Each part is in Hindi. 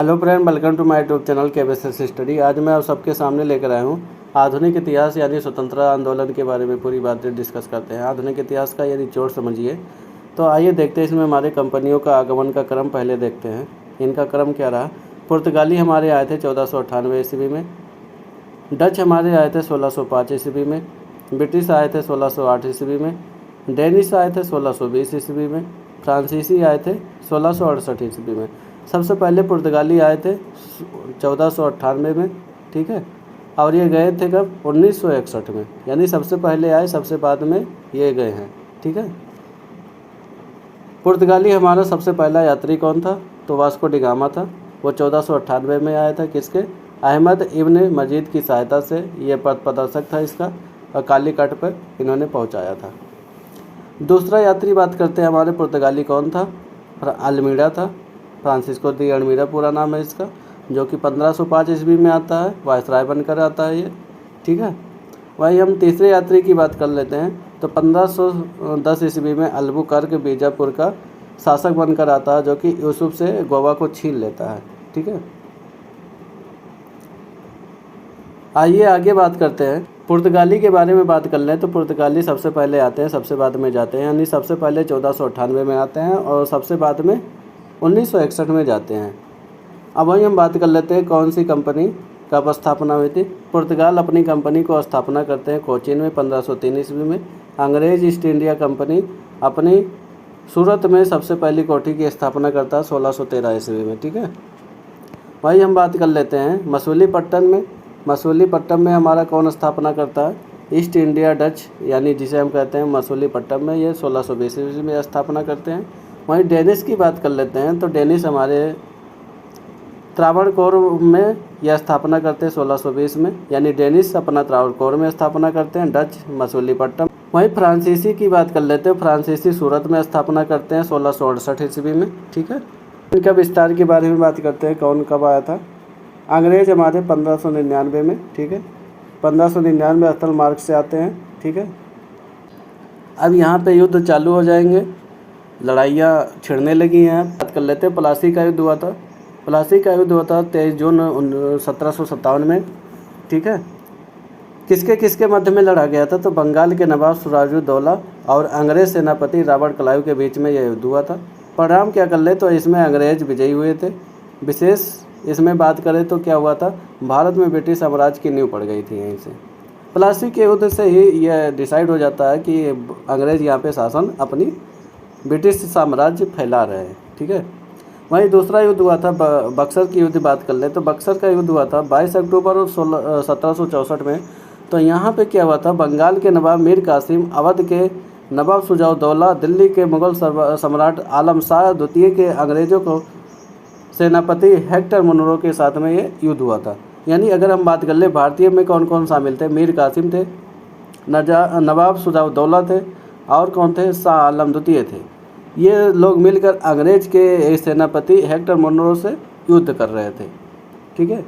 Hello friend, welcome to my YouTube channel KBSS study. आज मैं आप सबके सामने लेकर आया हूँ आधुनिक इतिहास यानी स्वतंत्रता आंदोलन के बारे में पूरी बातें डिस्कस करते हैं। आधुनिक इतिहास का यदि निचोड़ समझिए तो आइए देखते हैं। इसमें हमारे कंपनियों का आगमन का क्रम पहले देखते हैं। इनका क्रम क्या रहा। पुर्तगाली हमारे आए थे 1498 ईस्वी में, डच हमारे आए थे 1605 ईस्वी में, ब्रिटिश आए थे 1608 ईस्वी में, डेनिश आए थे 1620 ईस्वी में, फ्रांसीसी आए थे 1668 ईस्वी में। सबसे पहले पुर्तगाली आए थे 1498 में, ठीक है, और ये गए थे कब 1961 में, यानी सबसे पहले आए सबसे बाद में ये गए हैं, ठीक है। पुर्तगाली हमारा सबसे पहला यात्री कौन था, तो वास्को डी गामा था। वो 1498 में आया था। किसके, अहमद इब्न मजीद की सहायता से। ये पथ प्रदर्शक था इसका, और कालीकट पर इन्होंने पहुंचाया था। दूसरा यात्री बात करते हैं हमारे पुर्तगाली कौन था, अल्मीड़ा था। फ्रांसिस्को दी अल्मीड़ा पूरा नाम है इसका, जो कि 1505 ईस्वी में आता है, वायसराय बनकर आता है ये, ठीक है। वही हम तीसरे यात्री की बात कर लेते हैं तो 1510 ईस्वी में अल्बुकर्क बीजापुर का शासक बनकर आता है, जो कि यूसुफ से गोवा को छीन लेता है, ठीक है। आइए आगे बात करते हैं। पुर्तगाली के बारे में बात कर लें तो पुर्तगाली सबसे पहले आते हैं, सबसे बाद में जाते हैं, यानी सबसे पहले 1498 में आते हैं और सबसे बाद में 1961 में जाते हैं। अब वही हम बात कर लेते हैं कौन सी कंपनी कब स्थापना हुई थी। पुर्तगाल अपनी कंपनी को स्थापना करते हैं कोचीन में 1503 ईस्वी में। अंग्रेज ईस्ट इंडिया कंपनी अपनी सूरत में सबसे पहली कोठी की स्थापना करता है 1613 ईस्वी में, ठीक है। वही हम बात कर लेते हैं मसूलीपट्टनम में। मसूलीपट्टनम में हमारा कौन स्थापना करता है, ईस्ट इंडिया डच, यानी जिसे हम कहते हैं मसूलीपट्टनम में, ये 1620 ईस्वी में स्थापना करते हैं। वहीं डेनिश की बात कर लेते हैं तो डेनिश हमारे त्रावणकोर में यह स्थापना करते हैं 1620 में, यानी डेनिश अपना त्रावणकोर में स्थापना करते हैं, डच मसूलीपट्टनम। वहीं फ्रांसीसी की बात कर लेते हैं, फ्रांसीसी सूरत में स्थापना करते हैं 1668 ईस्वी में, ठीक है। इनका विस्तार के बारे में बात करते हैं, कौन कब आया था। अंग्रेज हमारे 1599 में, ठीक है, 1599 स्थल मार्ग से आते हैं, ठीक है। अब यहाँ पे युद्ध चालू हो जाएंगे, लड़ाइयाँ छिड़ने लगी हैं। बात कर लेते हैं प्लासी का युद्ध हुआ था। प्लासी का युद्ध हुआ था 23 जून 1757 में, ठीक है। किसके किसके मध्य में लड़ा गया था, तो बंगाल के नवाब सिराजुद्दौला और अंग्रेज सेनापति रॉबर्ट क्लाइव के बीच में यह युद्ध हुआ था। परिणाम क्या कर ले तो इसमें अंग्रेज विजयी हुए थे। विशेष इसमें बात करें तो क्या हुआ था, भारत में ब्रिटिश साम्राज्य की नींव पड़ गई थी यहीं से। प्लासी के युद्ध से ही यह डिसाइड हो जाता है कि अंग्रेज यहाँ पे शासन अपनी ब्रिटिश साम्राज्य फैला रहे हैं, ठीक है। वहीं दूसरा युद्ध हुआ था बक्सर की युद्ध बात कर ले तो बक्सर का युद्ध हुआ था 22 अक्टूबर 1764 में। तो यहाँ पे क्या हुआ था, बंगाल के नवाब मीर कासिम, अवध के नवाब शुजाउद्दौला, दिल्ली के मुगल सम्राट आलम शाह द्वितीय के अंग्रेज़ों को सेनापति हेक्टर मुनरो के साथ में ये युद्ध हुआ था। यानी अगर हम बात कर ले भारतीय में कौन कौन शामिल थे, मीर कासिम थे, नवाब शुजाउद्दौला थे, और कौन थे, शाह आलम द्वितीय थे। ये लोग मिलकर अंग्रेज के सेनापति हेक्टर मुनरो से युद्ध कर रहे थे, ठीक है।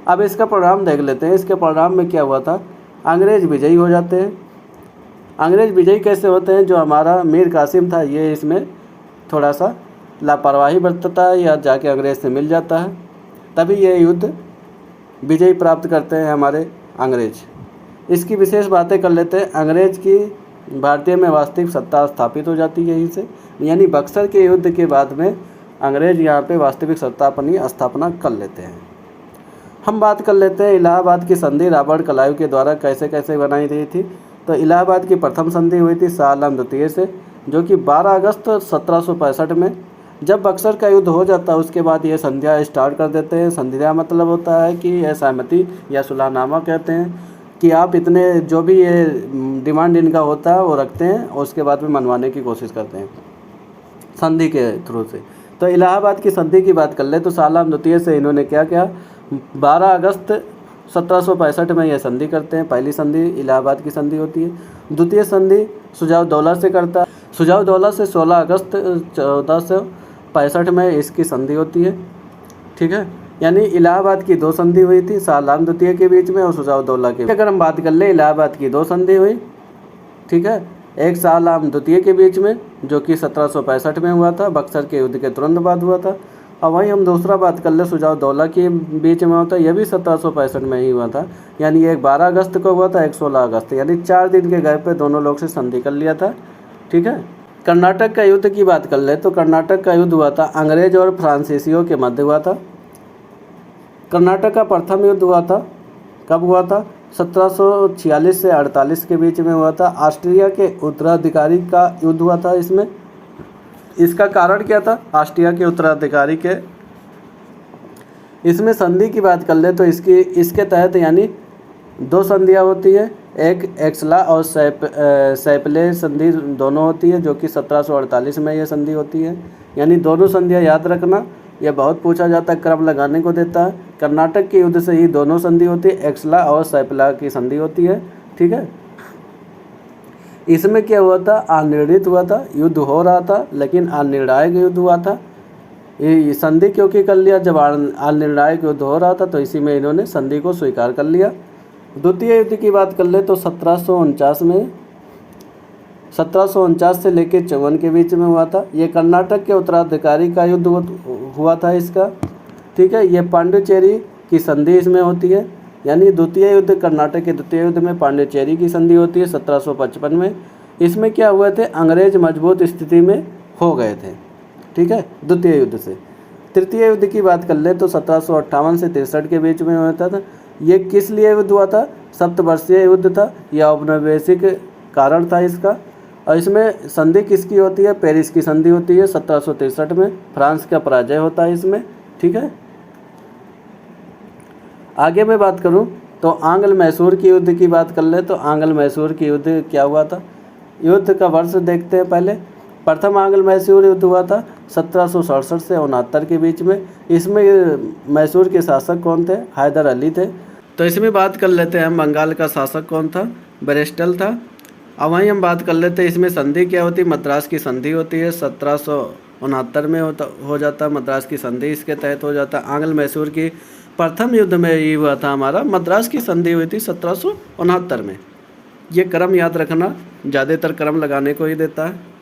अब इसका परिणाम देख लेते हैं। इसके परिणाम में क्या हुआ था, अंग्रेज विजयी हो जाते हैं। अंग्रेज विजयी कैसे होते हैं, जो हमारा मीर कासिम था ये इसमें थोड़ा सा लापरवाही बरतता है या जाके अंग्रेज से मिल जाता है, तभी ये युद्ध विजय प्राप्त करते हैं हमारे अंग्रेज। इसकी विशेष बातें कर लेते हैं। अंग्रेज की भारतीय में वास्तविक सत्ता स्थापित हो जाती है यहीं से, यानी बक्सर के युद्ध के बाद में अंग्रेज यहाँ पे वास्तविक सत्ता अपनी स्थापना कर लेते हैं। हम बात कर लेते हैं इलाहाबाद की संधि रॉबर्ट क्लाइव के द्वारा कैसे कैसे बनाई गई थी। तो इलाहाबाद की प्रथम संधि हुई थी शाह आलम द्वितीय से, जो कि 12 अगस्त 1765 में। जब बक्सर का युद्ध हो जाता है उसके बाद ये संध्या स्टार्ट कर देते हैं। संध्या मतलब होता है कि यह सहमति या सुलहनामा कहते हैं कि आप इतने जो भी ये डिमांड इनका होता है वो रखते हैं और उसके बाद में मनवाने की कोशिश करते हैं संधि के थ्रू से। तो इलाहाबाद की संधि की बात कर ले तो शाह आलम द्वितीय से इन्होंने क्या किया, 12 अगस्त 1765 में यह संधि करते हैं। पहली संधि इलाहाबाद की संधि होती है। द्वितीय संधि शुजाउद्दौला से करता है। शुजाउद्दौला से 16 अगस्त 1465 में इसकी संधि होती है, ठीक है। यानी इलाहाबाद की 2 संधि हुई थी, शाह आलम द्वितीय के बीच में और शुजाउद्दौला के। अगर हम बात कर ले इलाहाबाद की 2 संधि हुई, ठीक है, एक शाह आलम द्वितीय के बीच में जो कि 1765 में हुआ था, बक्सर के युद्ध के तुरंत बाद हुआ था। और वहीं हम दूसरा बात कर ले सुजाव दौला के बीच में होता है, यह भी 1765 में ही हुआ था। यानी एक 12 अगस्त को हुआ था, एक 16 अगस्त, यानी 4 दिन के गैप पे दोनों लोग से संधि कर लिया था। ठीक है। कर्नाटक का युद्ध की बात कर ले तो कर्नाटक का युद्ध हुआ था अंग्रेज और फ्रांसीसियों के मध्य हुआ था। कर्नाटक का प्रथम युद्ध हुआ था, कब हुआ था? 1746 से 48 के बीच में हुआ था। ऑस्ट्रिया के उत्तराधिकारी का युद्ध हुआ था इसमें। इसका कारण क्या था? ऑस्ट्रिया के उत्तराधिकारी के इसमें संधि की बात कर ले तो इसके तहत यानी 2 संधियाँ होती है, एक एक्सला और सैपले संधि दोनों होती है, जो कि 1748 में ये संधि होती है। यानी दोनों संधियाँ याद रखना, यह बहुत पूछा जाता है, क्रम लगाने को देता है। कर्नाटक के युद्ध से ही दोनों संधि होती है, एक्सला और सैपला की संधि होती है। ठीक है। इसमें क्या हुआ था? अनिर्णित हुआ था, युद्ध हो रहा था लेकिन अनिर्णायक युद्ध हुआ था। ये संधि क्योंकि कर लिया, जब अनिर्णायक युद्ध हो रहा था तो इसी में इन्होंने संधि को स्वीकार कर लिया। द्वितीय युद्ध की बात कर ले तो 1749 में 1749 से लेकर 54 के बीच में हुआ था। ये कर्नाटक के उत्तराधिकारी का युद्ध हुआ था इसका। ठीक है। ये पांडिचेरी की संधि इसमें होती है, यानी द्वितीय युद्ध कर्नाटक के द्वितीय युद्ध में पांडिचेरी की संधि होती है 1755 में। इसमें क्या हुए थे? अंग्रेज मजबूत स्थिति में हो गए थे। ठीक है, द्वितीय युद्ध से। तृतीय युद्ध की बात कर ले तो 1758 से 63 के बीच में होता था। ये किस लिए युद्ध हुआ था? सप्तवर्षीय युद्ध था, यह औपनिवेशिक कारण था इसका। और इसमें संधि किसकी होती है? पेरिस की संधि होती है 1763 में। फ्रांस का पराजय होता है इसमें। ठीक है। आगे मैं बात करूं तो आंग्ल मैसूर की युद्ध की बात कर ले तो आंग्ल मैसूर की युद्ध क्या हुआ था? युद्ध का वर्ष देखते हैं पहले। प्रथम आंग्ल मैसूर युद्ध हुआ था 1767 से 69 के बीच में। इसमें मैसूर के शासक कौन थे? हैदर अली थे। तो इसमें बात कर लेते हैं हम, बंगाल का शासक कौन था? ब्रेस्टल था। अब वहीं हम बात कर लेते हैं इसमें संधि क्या होती है? मद्रास की संधि होती है 1769 में हो जाता है मद्रास की संधि, इसके तहत हो जाता है। आंग्ल मैसूर की प्रथम युद्ध में ये हुआ था हमारा, मद्रास की संधि हुई थी 1769 में। ये क्रम याद रखना, ज़्यादातर क्रम लगाने को ही देता है।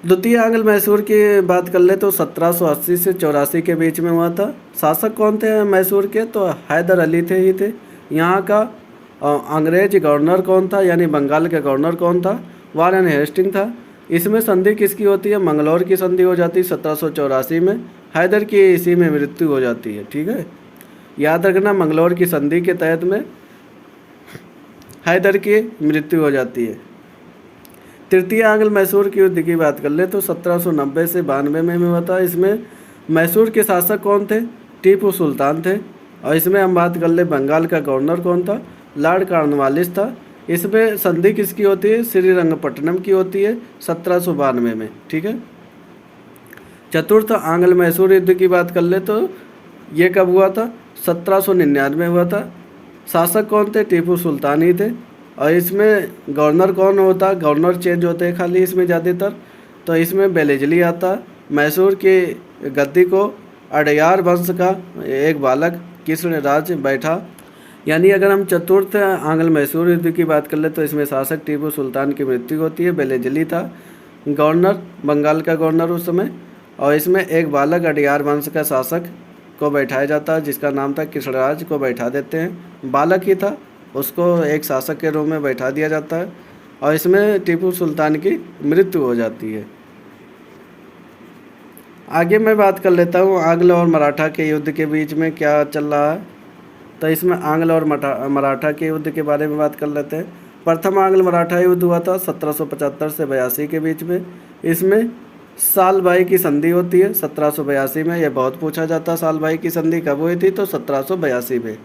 द्वितीय आंग्ल मैसूर की बात कर ले तो 1780 से 84 के बीच में हुआ था। शासक कौन थे मैसूर के? तो हैदर अली थे ही थे। यहाँ का अंग्रेज गवर्नर कौन था, यानी बंगाल का गवर्नर कौन था? वारेन हेस्टिंग था। इसमें संधि किसकी होती है? मंगलौर की संधि हो जाती है 1784 में। हैदर की इसी में मृत्यु हो जाती है। ठीक है, याद रखना, मंगलौर की संधि के तहत में हैदर की मृत्यु हो जाती है। तृतीय आंग्ल मैसूर की युद्ध की बात कर ले तो 1790 से 92 में हुआ था। इसमें मैसूर के शासक कौन थे? टीपू सुल्तान थे। और इसमें हम बात कर ले बंगाल का गवर्नर कौन था? लॉर्ड कॉर्नवालिस था। इसमें संधि किसकी होती है? श्रीरंगपट्टनम की होती है 1792 में। ठीक है। चतुर्थ आंग्ल मैसूर युद्ध की बात कर ले तो ये कब हुआ था? 1799 में हुआ था। शासक कौन थे? टीपू सुल्तान ही थे। और इसमें गवर्नर कौन होता? गवर्नर चेंज होते हैं खाली इसमें ज़्यादातर। तो इसमें बेलेजली आता। मैसूर की गद्दी को अडयार वंश का एक बालक कृष्णराज बैठा। यानी अगर हम चतुर्थ आंग्ल मैसूर युद्ध की बात कर ले तो इसमें शासक टीपू सुल्तान की मृत्यु होती है। बेलेजली था गवर्नर, बंगाल का गवर्नर उस समय। और इसमें एक बालक अडयार वंश का शासक को बैठाया जाता है, जिसका नाम था कृष्णराज, को बैठा देते हैं। बालक ही था, उसको एक शासक के रूप में बैठा दिया जाता है। और इसमें टीपू सुल्तान की मृत्यु हो जाती है। आगे मैं बात कर लेता हूँ आंग्ल और मराठा के युद्ध के बीच में क्या चल रहा है। तो इसमें आंग्ल और मराठा के युद्ध के बारे में बात कर लेते हैं। प्रथम आंग्ल मराठा युद्ध हुआ था 1775 से 82 के बीच में। इसमें सालबाई की संधि होती है 1782 में। यह बहुत पूछा जाता है, सालबाई की संधि कब हुई थी? तो 1782 में।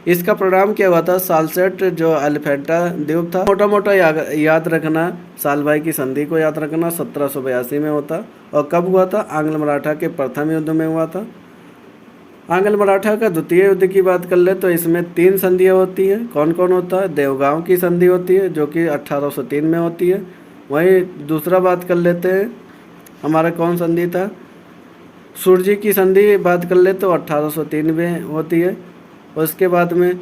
इसका परिणाम क्या हुआ था? सालसेट जो एलिफेंटा द्वीप था, मोटा मोटा याद रखना, सालबाई की संधि को याद रखना, 1782 में होता। और कब हुआ था? आंग्ल मराठा के प्रथम युद्ध में हुआ था। आंग्ल मराठा का द्वितीय युद्ध की बात कर ले तो इसमें 3 संधियाँ होती हैं। कौन कौन होता है? देवगांव की संधि होती है जो कि 1803 में होती है। वहीं दूसरा बात कर लेते हैं, हमारा कौन संधि था? सुरजी की संधि बात कर ले तो 1803 में होती है। उसके बाद में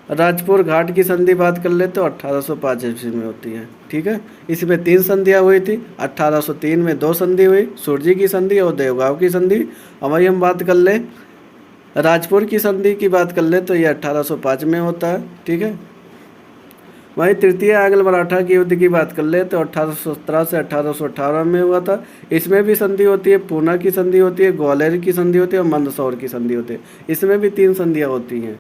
राजपुर घाट की संधि बात कर ले तो 1805 ईस्वी में होती है। ठीक है, इसमें 3 संधियाँ हुई थी। 1803 में 2 संधि हुई, सुरजी की संधि और देवगांव की संधि। और वही हम बात कर ले राजपुर की संधि की बात कर ले तो ये 1805 में होता है। ठीक है, वहीं तृतीय आंग्ल मराठा की युद्ध की बात कर ले तो 1817 से 1818 में हुआ था। इसमें भी संधि होती है, पूना की संधि होती है, ग्वालियर की संधि होती है और मंदसौर की संधि होती है। इसमें भी 3 संधियाँ होती हैं।